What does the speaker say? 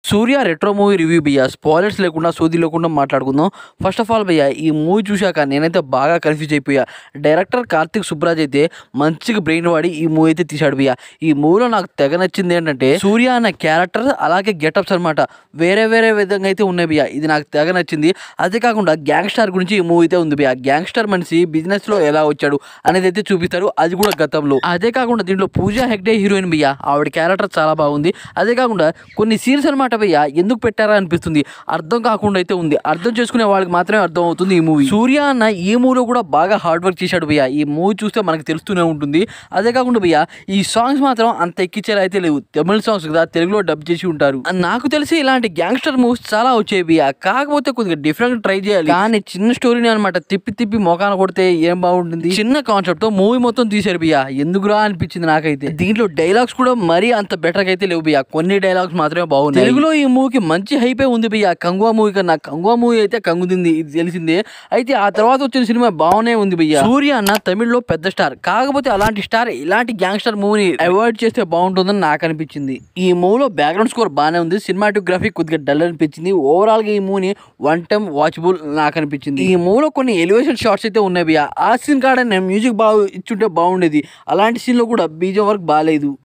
సూర్య retro movie review భయ్యా. Spoilers లేకుండా సోది లేకుండా మాట్లాడుకుందాం. ఫస్ట్ ఆఫ్ ఆల్ భయ్యా, ఈ మూవీ చూశాక నేనైతే బాగా కన్ఫ్యూజ్ అయిపోయా. డైరెక్టర్ కార్తిక్ సుబ్బరాజ్ అయితే మంచిగా బ్రెయిన్ వాడి ఈ మూవీ అయితే తీశాడు భయ్యా. ఈ మూవీలో నాకు తెగ నచ్చింది ఏంటంటే సూర్య అనే క్యారెక్టర్ అలాగే గెటప్స్ అనమాట వేరే వేరే విధంగా అయితే ఉన్నాయి భయ్యా. ఇది నాకు తెగ నచ్చింది. అదే కాకుండా గ్యాంగ్స్టర్ గురించి ఈ మూవీ అయితే ఉంది భయ్యా. గ్యాంగ్స్టర్ మనిషి బిజినెస్ లో ఎలా వచ్చాడు అనేది అయితే చూపిస్తారు, అది కూడా గతంలో. అదే కాకుండా దీంట్లో పూజా హెగ్డే హీరోయిన్ భయ్యా. ఆవిడ క్యారెక్టర్ చాలా బాగుంది. అదే కాకుండా కొన్ని సీన్స్ అనమాట భయ్యా ఎందుకు పెట్టారా అనిపిస్తుంది, అర్థం కాకుండా అయితే ఉంది. అర్థం చేసుకునే వాళ్ళకి మాత్రమే అర్థం అవుతుంది ఈ మూవీ. సూర్య అన్న ఈ మూవీలో కూడా బాగా హార్డ్ వర్క్ చేశాడు భయ్యా. ఈ మూవీ చూస్తే మనకు తెలుస్తూనే ఉంటుంది. అదే కాకుండా భయ్యా, ఈ సాంగ్స్ మాత్రం అంత ఎక్కించేలా అయితే లేవు. తమిళ సాంగ్స్ కదా, తెలుగులో డబ్ చేసి ఉంటారు. నాకు తెలిసి ఇలాంటి గ్యాంగ్స్టర్ మూవీస్ చాలా వచ్చాయి భయ్యా. కాకపోతే కొద్దిగా డిఫరెంట్ ట్రై చేయాలి. కానీ చిన్న స్టోరీని అనమాట తిప్పి తిప్పి మోకాన కొడితే ఏం బాగుంటుంది. చిన్న కాన్సెప్ట్ తో మూవీ మొత్తం తీశారు భయ్యా. ఎందుకురా అనిపించింది నాకైతే. దీంట్లో డైలాగ్స్ కూడా మరీ అంత బెటర్ గా అయితే లేవు భయ్యా. కొన్ని డైలాగ్స్ మాత్రమే బాగున్నాయి. తెలుగులో ఈ మూవీకి మంచి హైపే ఉంది భయ్యా. కంగువా మూవీ కన్నా కంగువా మూవీ అయితే కంగుదింది, ఇది తెలిసిందే. అయితే ఆ తర్వాత వచ్చిన సినిమా బాగానే ఉంది భయ్యా. సూర్య అన్న తమిళ్లో పెద్ద స్టార్, కాకపోతే అలాంటి స్టార్ ఇలాంటి గ్యాంగ్స్టర్ మూవీని అవాయిడ్ చేస్తే బాగుంటుందని నాకు అనిపించింది. ఈ మూవీలో బ్యాక్గ్రౌండ్ స్కోర్ బాగానే ఉంది. సినిమాటోగ్రఫీ కొద్దిగా డల్ అనిపించింది. ఓవరాల్ గా ఈ మూవీని వన్ టైం వాచబుల్ నాకు అనిపించింది. ఈ మూవీలో కొన్ని ఎలివేషన్ షాట్స్ అయితే ఉన్నాయి భయ్యా. ఆ సీన్ కాడ నేను మ్యూజిక్ బాగా ఇచ్చుంటే బాగుండేది. అలాంటి సీన్ లో కూడా బీజం వర్క్ బాగాలేదు.